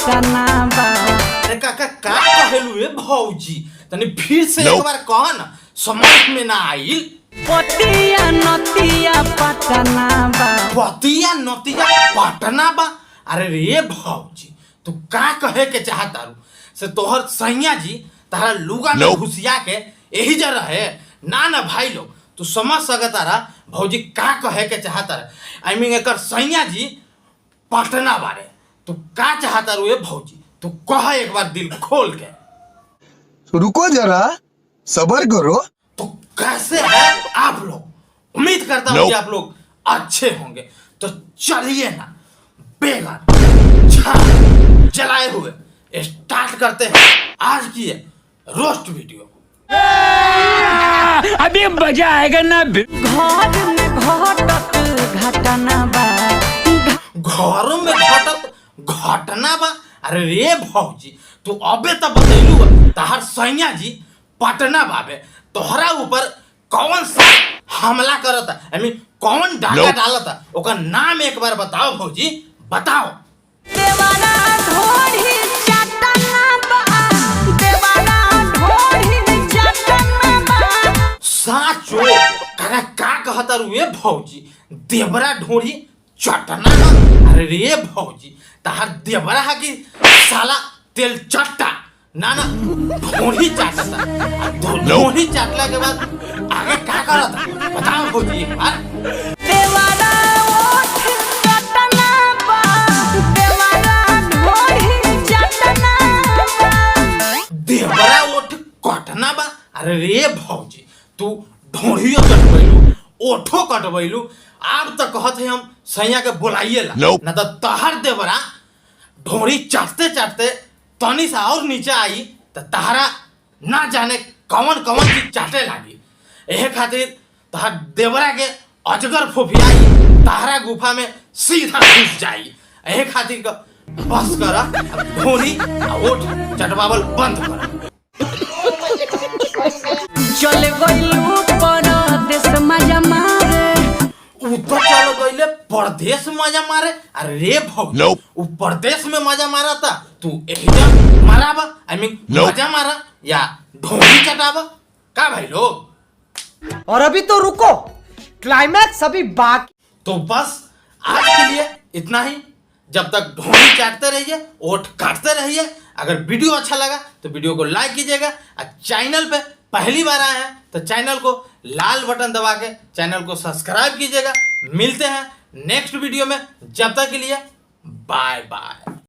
पटना बा। अरे काका का कहलू ए भौजी तनी फिर से एक बार कह ना, समझ में ना आई। पतिया नतिया पटना बा। पतिया नतिया पटना बा। अरे रे भौजी तू का कहे के चाहता रू से तोहर सैया जी तारा लुगा में घुसिया के यही जा रहे ना ना भाई लोग तू समझ सकता रहा भौजी का कहे के चाहता रहे। आई मीन एकर सैया जी पटना बारे तू का चाहता रू ए भौजी तू कह एक बार दिल खोल के। रुको जरा सब्र करो। तो कैसे है आप लोग? उम्मीद करता हूँ कि आप लोग अच्छे होंगे। तो चलिए ना बेगन जलाए हुए स्टार्ट करते हैं आज की ये रोस्ट वीडियो। अभी मजा आएगा ना। घर में घटत घटना बा। घरों में घटत घटना बा। अरे रे भौजी तू अबे तब बतैलू तहार सैया जी पटना बाबे तोहरा ऊपर कौन सा हमला करता, आई मीन कौन डाका डालता ओका नाम एक बार बताओ भौजी बताओ। देवाना ढोढ़ी चटना बा। देवाना ढोढ़ी चटना बा। साचो काका का कहता रू ए भौजी देवरा ढोढ़ी चटना बा। अरे रे भौजी तहार देवरा है कि साला तेल चट्टा ना ना ढोढ़ी चाटता। ढोढ़ी चाटला के बाद आगे क्या करता बताओ भौजी एक बार। देवाना ओठ चटना बा। देवाना ढोढ़ी चटना बा। देवरा ओठ कटना बा। अरे रे भौजी तू ढोढ़ियो कटबैलू ओठो कटबैलू अब तो कहते हम सैया के बुलाइए ला ना तो तहर देवरा ढोढ़ी चाटते चाटते तनी सा और नीचे आई तो तहरा ना जाने कौन कौन चीज चाटे लागी। एहे खातिर तहर देवरा के अजगर फोफियाई तहरा गुफा में सीधा घुस जाई। एहे खातिर का बस करा ढोढ़ी ओठ चटवावल बंद करा। चल गइलू परदेस मजा मारे। उ तो चलो गइले परदेश मजा मारे। अरे रे भौजी उ परदेश में मजा मारा था तू एकदम माराबा, आई मीन मजा मारा या ढोली चटाबा का भाई लोग। और अभी तो रुको क्लाइमैक्स अभी बाकी। तो बस आज के लिए इतना ही। जब तक ढोली चाटते रहिए ओठ काटते रहिए। अगर वीडियो अच्छा लगा तो वीडियो को लाइक कीजिएगा और चैनल पे पहली बार आए हैं तो चैनल को लाल बटन दबा के चैनल को सब्सक्राइब कीजिएगा। मिलते हैं नेक्स्ट वीडियो में, जब तक के लिए बाय बाय।